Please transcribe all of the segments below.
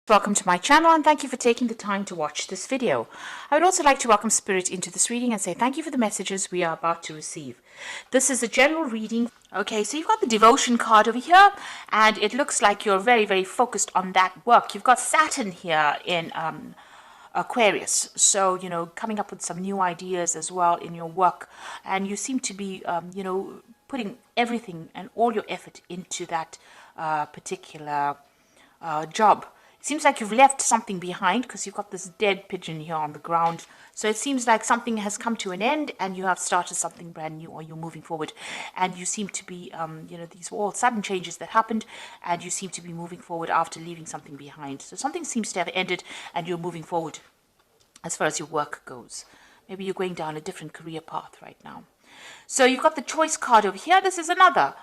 Welcome to my channel and thank you for taking the time to watch this video. I would also like to welcome Spirit into this reading and say thank you for the messages we are about to receive. This is a general reading. Okay, so you've got the devotion card over here and it looks like you're very focused on that work. You've got Saturn here in Aquarius, so coming up with some new ideas as well in your work, and you seem to be putting everything and all your effort into that particular job. It seems like you've left something behind because you've got this dead pigeon here on the ground. So it seems like something has come to an end and you have started something brand new, or you're moving forward. And you seem to be, these were all sudden changes that happened and you seem to be moving forward after leaving something behind. So something seems to have ended and you're moving forward as far as your work goes. Maybe you're going down a different career path right now. So you've got the choice card over here. This is another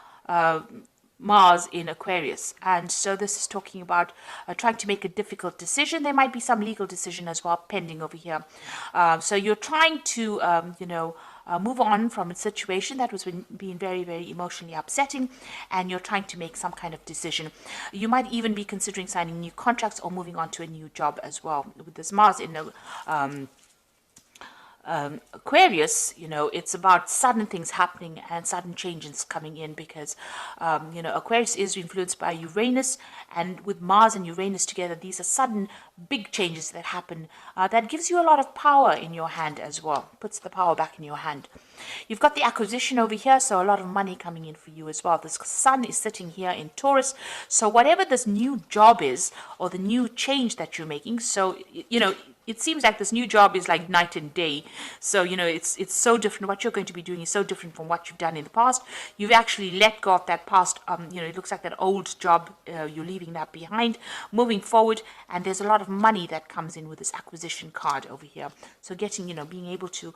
Mars in Aquarius, and so this is talking about trying to make a difficult decision. There might be some legal decision as well pending over here. So you're trying to move on from a situation that was being very emotionally upsetting, and you're trying to make some kind of decision. You might even be considering signing new contracts or moving on to a new job as well. With this Mars in Aquarius, it's about sudden things happening and sudden changes coming in because, Aquarius is influenced by Uranus, and with Mars and Uranus together, these are sudden big changes that happen that gives you a lot of power in your hand as well, puts the power back in your hand. You've got the acquisition over here, so a lot of money coming in for you as well. This sun is sitting here in Taurus, so whatever this new job is or the new change that you're making, so, it seems like this new job is like night and day. So, it's so different. What you're going to be doing is so different from what you've done in the past. You've actually let go of that past, it looks like that old job, you're leaving that behind, moving forward, and there's a lot of money that comes in with this acquisition card over here. So getting, being able to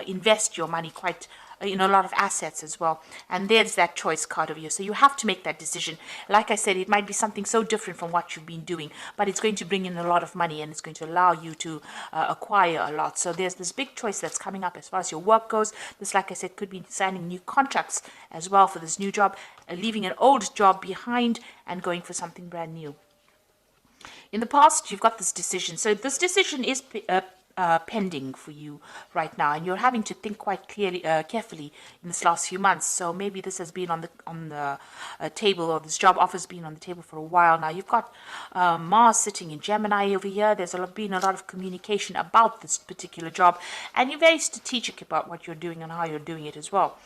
invest your money quite, a lot of assets as well. And there's that choice card over here. So you have to make that decision. Like I said, it might be something so different from what you've been doing, but it's going to bring in a lot of money and it's going to allow you to acquire a lot. So there's this big choice that's coming up as far as your work goes. This, like I said, could be signing new contracts as well for this new job, leaving an old job behind and going for something brand new. In the past, you've got this decision. So this decision is pending for you right now, and you're having to think quite carefully in this last few months. So maybe this has been on the table, or this job offer's been on the table for a while now. You've got Mars sitting in Gemini over here. There's been a lot of communication about this particular job, and you're very strategic about what you're doing and how you're doing it as well.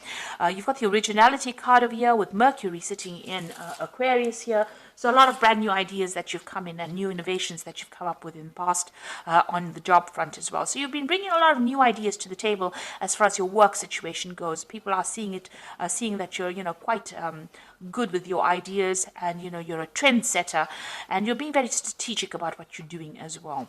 You've got the originality card over here with Mercury sitting in Aquarius here. So a lot of brand new ideas that you've come in and new innovations that you've come up with in the past on the job front as well. So you've been bringing a lot of new ideas to the table as far as your work situation goes. People are seeing that you're, quite good with your ideas, and, you're a trendsetter, and you're being very strategic about what you're doing as well.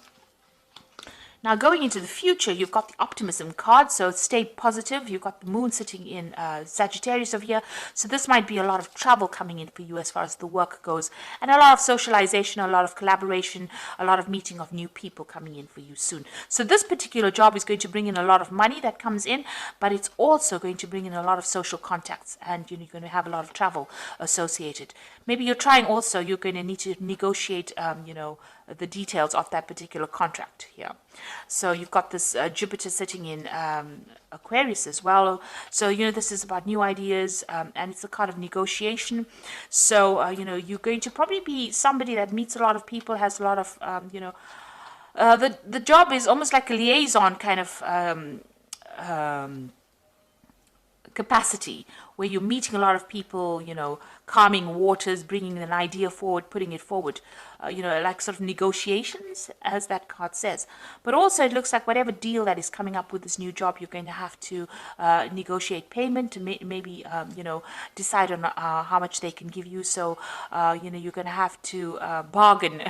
Now, going into the future, you've got the optimism card, so stay positive. You've got the moon sitting in Sagittarius over here, so this might be a lot of travel coming in for you as far as the work goes, and a lot of socialization, a lot of collaboration, a lot of meeting of new people coming in for you soon. So this particular job is going to bring in a lot of money that comes in, but it's also going to bring in a lot of social contacts, and you're going to have a lot of travel associated. Maybe you're going to need to negotiate, the details of that particular contract here. So you've got this Jupiter sitting in Aquarius as well. So, this is about new ideas, and it's a kind of negotiation. So, you're going to probably be somebody that meets a lot of people, has a lot of, the job is almost like a liaison kind of capacity, where you're meeting a lot of people, calming waters, bringing an idea forward, putting it forward, like sort of negotiations, as that card says. But also it looks like whatever deal that is coming up with this new job, you're going to have to negotiate payment, maybe, decide on how much they can give you. So, you're going to have to bargain,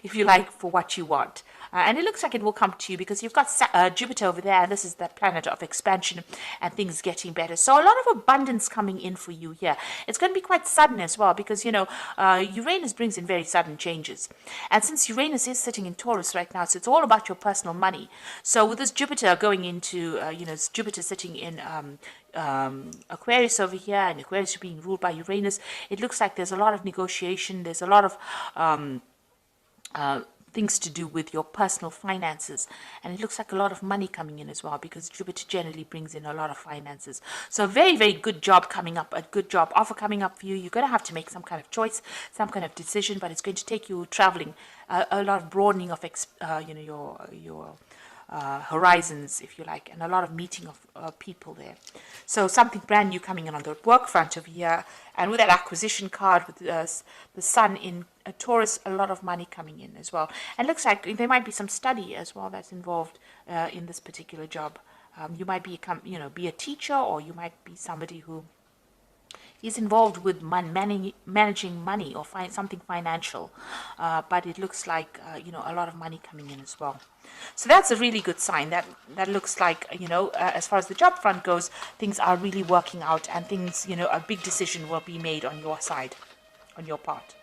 if you like, for what you want. And it looks like it will come to you because you've got Jupiter over there, and this is the planet of expansion and things getting better. So a lot of abundance coming in for you here. It's going to be quite sudden as well because, Uranus brings in very sudden changes. And since Uranus is sitting in Taurus right now, so it's all about your personal money. So with this Jupiter going into, Jupiter sitting in Aquarius over here, and Aquarius being ruled by Uranus, it looks like there's a lot of negotiation, there's a lot of things to do with your personal finances. And it looks like a lot of money coming in as well, because Jupiter generally brings in a lot of finances. So a very, very good job coming up, a good job offer coming up for you. You're going to have to make some kind of choice, some kind of decision, but it's going to take you traveling, a lot of broadening of your horizons, if you like, and a lot of meeting of people there. So something brand new coming in on the work front over here. And with that acquisition card with the sun in Taurus, a lot of money coming in as well. And it looks like there might be some study as well that's involved in this particular job. You might be a teacher, or you might be somebody who is involved with managing money or something financial, but it looks like a lot of money coming in as well. So that's a really good sign. That looks like as far as the job front goes, things are really working out, and things a big decision will be made on your side, on your part.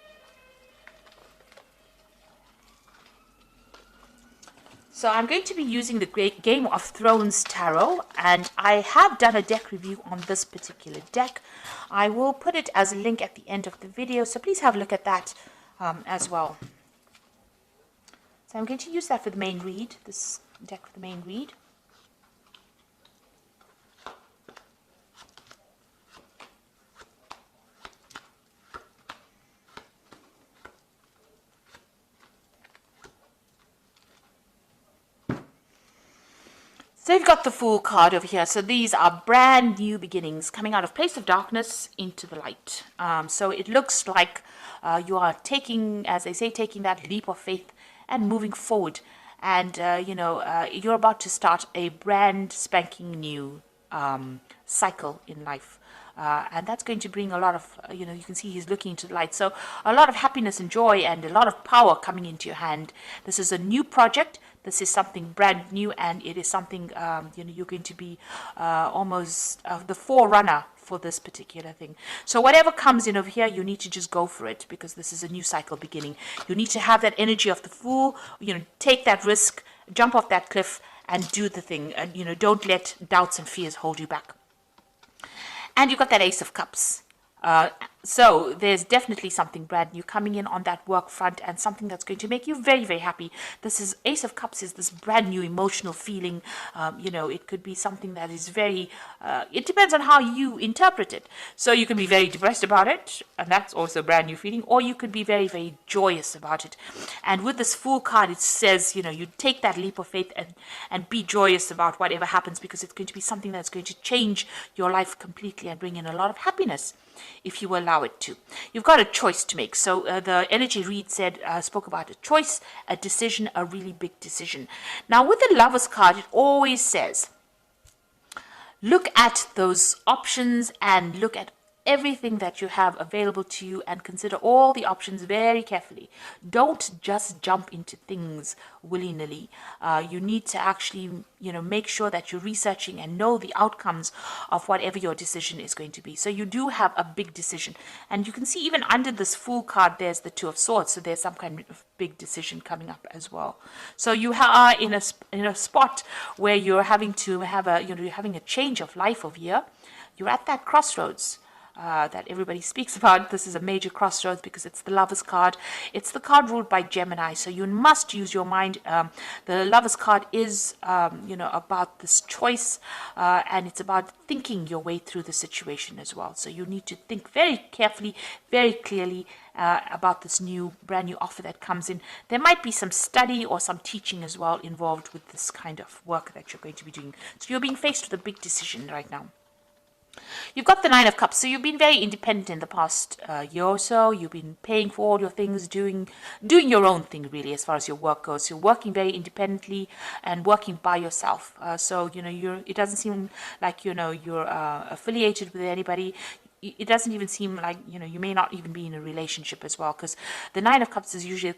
So I'm going to be using the Great Game of Thrones Tarot, and I have done a deck review on this particular deck. I will put it as a link at the end of the video, so please have a look at that as well. So I'm going to use that for the main read, this deck for the main read. So you've got the Fool card over here. So these are brand new beginnings coming out of place of darkness into the light. So it looks like you are taking, as they say, taking that leap of faith and moving forward. And, you're about to start a brand spanking new cycle in life. And that's going to bring a lot of, you can see he's looking into the light. So a lot of happiness and joy and a lot of power coming into your hand. This is a new project. This is something brand new, and it is something, you're going to be almost the forerunner for this particular thing. So whatever comes in over here, you need to just go for it, because this is a new cycle beginning. You need to have that energy of the Fool, take that risk, jump off that cliff and do the thing. And, don't let doubts and fears hold you back. And you've got that Ace of Cups. So there's definitely something brand new coming in on that work front, and something that's going to make you very, very happy. This is Ace of Cups is this brand new emotional feeling. It could be something that is very, it depends on how you interpret it. So you can be very depressed about it, and that's also a brand new feeling, or you could be very, very joyous about it. And with this Fool card, it says, you take that leap of faith and be joyous about whatever happens, because it's going to be something that's going to change your life completely and bring in a lot of happiness, if you allow it to. You've got a choice to make. So the energy read spoke about a choice, a decision, a really big decision. Now with the Lover's card, it always says, look at those options and look at everything that you have available to you, and consider all the options very carefully. Don't just jump into things willy-nilly. You need to actually, make sure that you're researching and know the outcomes of whatever your decision is going to be. So you do have a big decision. And you can see even under this Fool card, there's the Two of Swords. So there's some kind of big decision coming up as well. So you are in a spot where you're having to have you're having a change of life over here. You're at that crossroads that everybody speaks about. This is a major crossroads because it's the Lover's card. It's the card ruled by Gemini, so you must use your mind. The Lover's card is, about this choice, and it's about thinking your way through the situation as well. So you need to think very carefully, very clearly about this brand new offer that comes in. There might be some study or some teaching as well involved with this kind of work that you're going to be doing. So you're being faced with a big decision right now. You've got the Nine of Cups, so you've been very independent in the past year or so. You've been paying for all your things, doing your own thing really as far as your work goes. You're working very independently and working by yourself. So it doesn't seem like you're affiliated with anybody. It doesn't even seem like you may not even be in a relationship as well, because the Nine of Cups is usually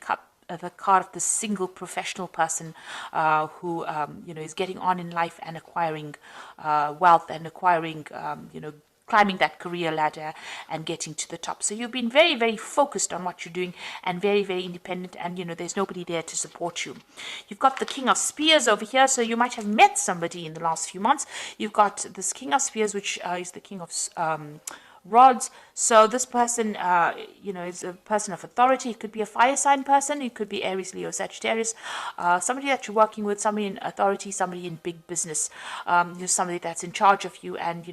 the card of the single professional person who is getting on in life and acquiring wealth and acquiring climbing that career ladder and getting to the top. So you've been very, very focused on what you're doing and very, very independent, and there's nobody there to support you. You've got the King of Spears over here, so you might have met somebody in the last few months. You've got this King of Spears, which is the King of rods. So this person, is a person of authority. It could be a fire sign person. It could be Aries, Leo, Sagittarius. Somebody that you're working with, somebody in authority, somebody in big business, somebody that's in charge of you, and,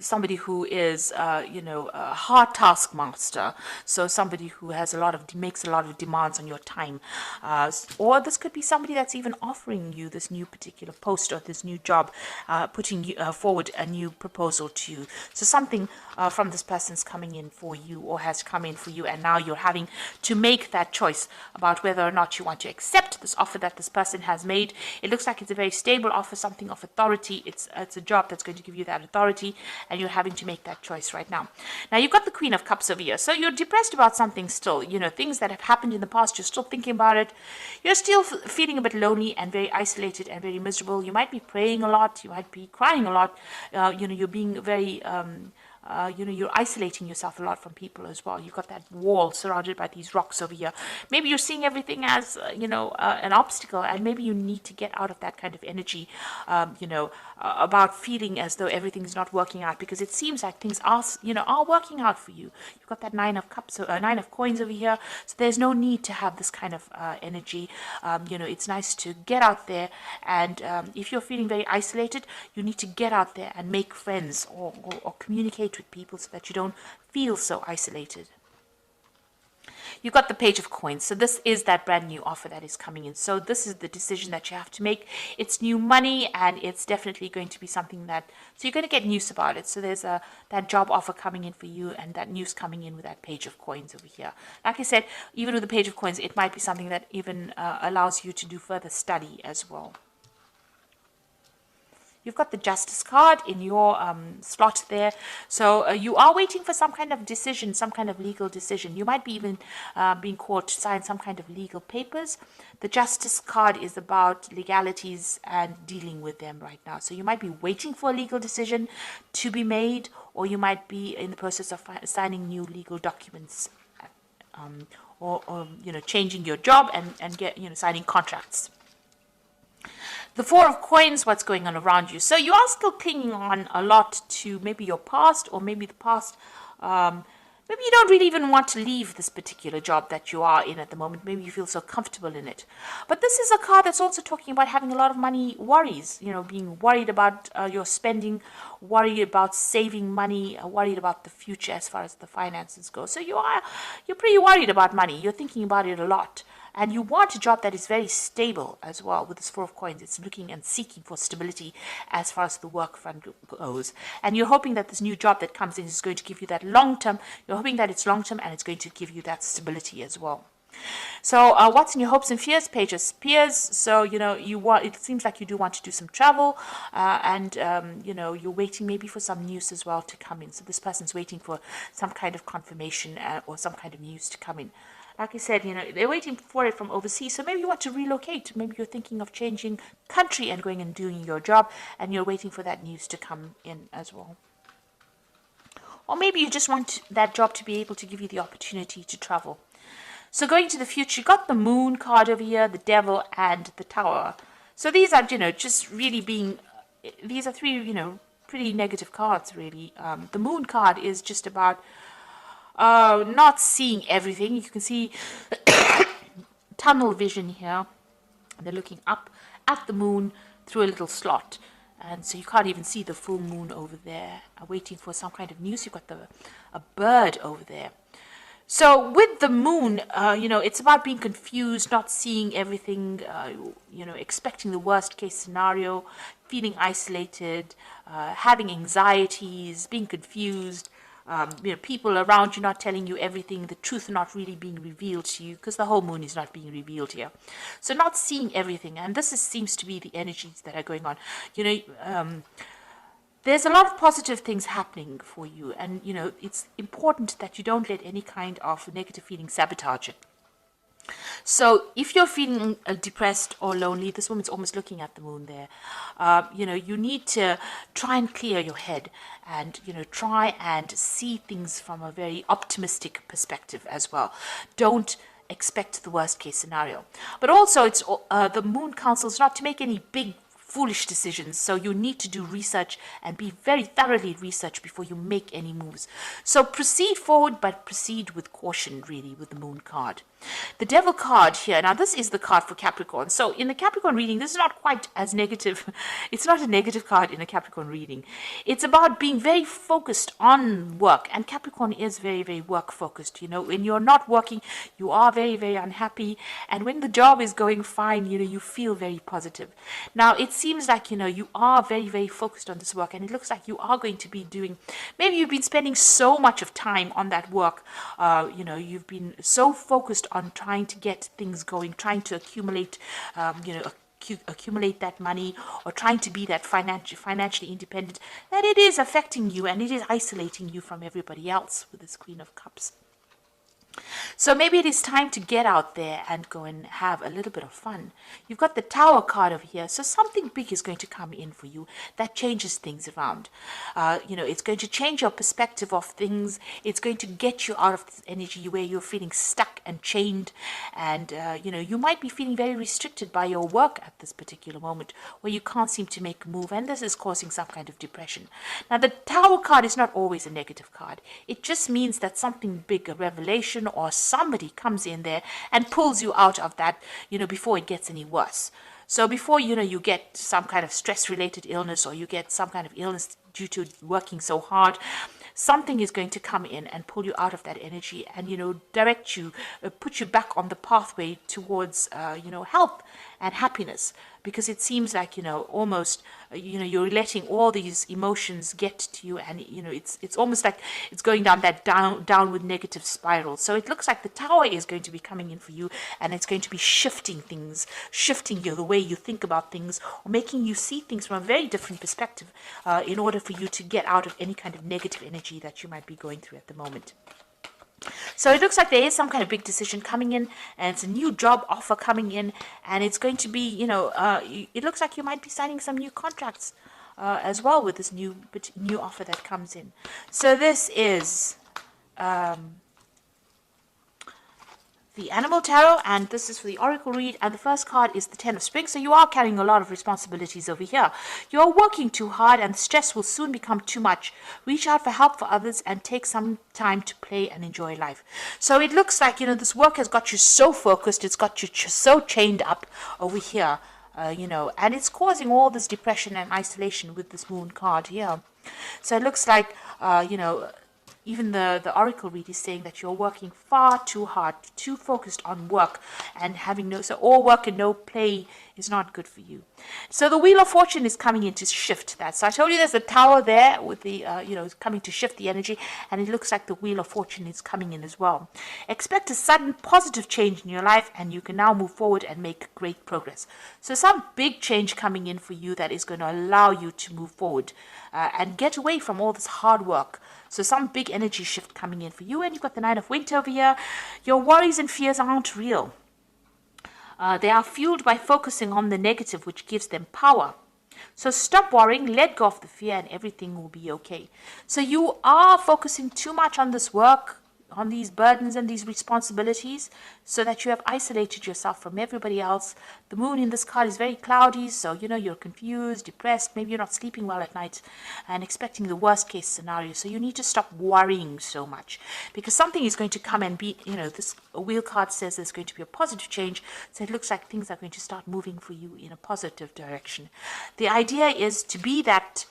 somebody who is, a hard taskmaster. So somebody who has makes a lot of demands on your time. Or this could be somebody that's even offering you this new particular post or this new job, putting forward a new proposal to you. So something from this person's coming in for you or has come in for you, and now you're having to make that choice about whether or not you want to accept this offer that this person has made. It looks like it's a very stable offer, something of authority. It's a job that's going to give you that authority, and you're having to make that choice right now. Now, you've got the Queen of Cups over here. So you're depressed about something still. Things that have happened in the past, you're still thinking about it. You're still feeling a bit lonely and very isolated and very miserable. You might be praying a lot. You might be crying a lot. You're being very... you're isolating yourself a lot from people as well. You've got that wall surrounded by these rocks over here. Maybe you're seeing everything as, an obstacle, and maybe you need to get out of that kind of energy, about feeling as though everything's not working out, because it seems like things are working out for you. You've got that Nine of Cups, Nine of Coins over here, so there's no need to have this kind of energy. It's nice to get out there, and if you're feeling very isolated, you need to get out there and make friends or communicate with people so that you don't feel so isolated. You've got the Page of Coins. So this is that brand new offer that is coming in. So this is the decision that you have to make. It's new money, and it's definitely going to be something that, so you're going to get news about it. So there's that job offer coming in for you, and that news coming in with that Page of Coins over here. Like I said, even with the Page of Coins, it might be something that even allows you to do further study as well. You've got the Justice card in your slot there. So you are waiting for some kind of decision, some kind of legal decision. You might be even being called to sign some kind of legal papers. The Justice card is about legalities and dealing with them right now. So you might be waiting for a legal decision to be made, or you might be in the process of signing new legal documents, or changing your job and signing contracts. The Four of Coins, what's going on around you. So you are still clinging on a lot to maybe your past, or maybe the past. Maybe you don't really even want to leave this particular job that you are in at the moment. Maybe you feel so comfortable in it. But this is a card that's also talking about having a lot of money worries. Being worried about your spending, worried about saving money, worried about the future as far as the finances go. So you're pretty worried about money. You're thinking about it a lot. And you want a job that is very stable as well. With this Four of Coins, it's looking and seeking for stability as far as the work front goes. And you're hoping that this new job that comes in is going to give you that long-term. You're hoping that it's long-term, and it's going to give you that stability as well. So what's in your hopes and fears? Page of Spears. So, it seems like you do want to do some travel, and, you're waiting maybe for some news as well to come in. So this person's waiting for some kind of confirmation or some kind of news to come in. Like I said, they're waiting for it from overseas. So maybe you want to relocate. Maybe you're thinking of changing country and going and doing your job, and you're waiting for that news to come in as well. Or maybe you just want that job to be able to give you the opportunity to travel. So going to the future, you got the Moon card over here, the Devil, and the Tower. So these are, just really these are three, pretty negative cards, really. The Moon card is just about not seeing everything. You can see tunnel vision here. They're looking up at the moon through a little slot, and so you can't even see the full moon over there. Waiting for some kind of news. You've got a bird over there. So with the moon, it's about being confused, not seeing everything, expecting the worst case scenario, feeling isolated, having anxieties, being confused. People around you not telling you everything, the truth not really being revealed to you, because the whole moon is not being revealed here. So not seeing everything, and this seems to be the energies that are going on. There's a lot of positive things happening for you, and it's important that you don't let any kind of negative feeling sabotage it. So if you're feeling depressed or lonely, this woman's almost looking at the moon there. You need to try and clear your head, and try and see things from a very optimistic perspective as well. Don't expect the worst case scenario. But also, it's the moon counsels not to make any big foolish decisions. So you need to do research and be very thoroughly researched before you make any moves. So proceed forward, but proceed with caution, really, with the Moon card. The Devil card here, now this is the card for Capricorn. So in the Capricorn reading, this is not quite as negative. It's not a negative card in a Capricorn reading. It's about being very focused on work. And Capricorn is very, very work focused. You know, when you're not working, you are very, very unhappy. And when the job is going fine, you know, you feel very positive. Now, it seems like, you know, you are very, very focused on this work. And it looks like you are going to be doing, maybe you've been spending so much of time on that work. You know, you've been so focused on trying to get things going, trying to accumulate, accumulate that money, or trying to be that financially independent, that it is affecting you and it is isolating you from everybody else with this Queen of Cups. So maybe it is time to get out there and go and have a little bit of fun. You've got the Tower card over here. So something big is going to come in for you that changes things around. You know, it's going to change your perspective of things. It's going to get you out of this energy where you're feeling stuck and chained. And, you know, you might be feeling very restricted by your work at this particular moment where you can't seem to make a move. And this is causing some kind of depression. Now, the Tower card is not always a negative card. It just means that something big, a revelation, or somebody comes in there and pulls you out of that, you know, before it gets any worse. So before, you know, you get some kind of stress-related illness, or you get some kind of illness due to working so hard, something is going to come in and pull you out of that energy and, you know, direct you, put you back on the pathway towards, you know, health and happiness. Because it seems like, you know, almost, you know, you're letting all these emotions get to you, and, you know, it's almost like it's going down that downward negative spiral. So it looks like the Tower is going to be coming in for you, and it's going to be shifting things, shifting you, the way you think about things, or making you see things from a very different perspective, in order for you to get out of any kind of negative energy that you might be going through at the moment. So it looks like there is some kind of big decision coming in, and it's a new job offer coming in, and it's going to be, you know, it looks like you might be signing some new contracts as well with this new offer that comes in. So this is the Animal Tarot, and this is for the Oracle read, and the first card is the Ten of Spring. So you are carrying a lot of responsibilities over here. You're working too hard, and the stress will soon become too much. Reach out for help for others and take some time to play and enjoy life. So it looks like, you know, this work has got you so focused, it's got you so chained up over here, you know, and it's causing all this depression and isolation with this Moon card here. So it looks like, you know, even the Oracle read is saying that you're working far too hard, too focused on work, and having so all work and no play is not good for you. So the Wheel of Fortune is coming in to shift that. So I told you there's a Tower there with the, you know, coming to shift the energy, and it looks like the Wheel of Fortune is coming in as well. Expect a sudden positive change in your life, and you can now move forward and make great progress. So some big change coming in for you that is going to allow you to move forward and get away from all this hard work. So some big energy shift coming in for you. And you've got the Knight of Winter over here. Your worries and fears aren't real. They are fueled by focusing on the negative, which gives them power. So stop worrying, let go of the fear, and everything will be okay. So you are focusing too much on this work, on these burdens and these responsibilities, so that you have isolated yourself from everybody else. The moon in this card is very cloudy, so, you know, you're confused, depressed, maybe you're not sleeping well at night and expecting the worst case scenario. So you need to stop worrying so much, because something is going to come and be, you know, this wheel card says there's going to be a positive change. So it looks like things are going to start moving for you in a positive direction. The idea is to be that,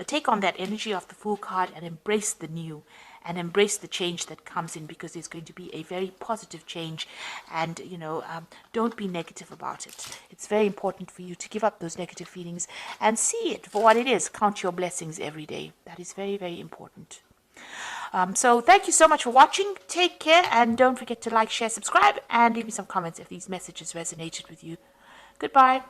take on that energy of the Fool card and embrace the new, and embrace the change that comes in, because there's going to be a very positive change. And, you know, don't be negative about it. It's very important for you to give up those negative feelings and see it for what it is. Count your blessings every day. That is very, very important. So thank you so much for watching. Take care, and don't forget to like, share, subscribe, and leave me some comments if these messages resonated with you. Goodbye.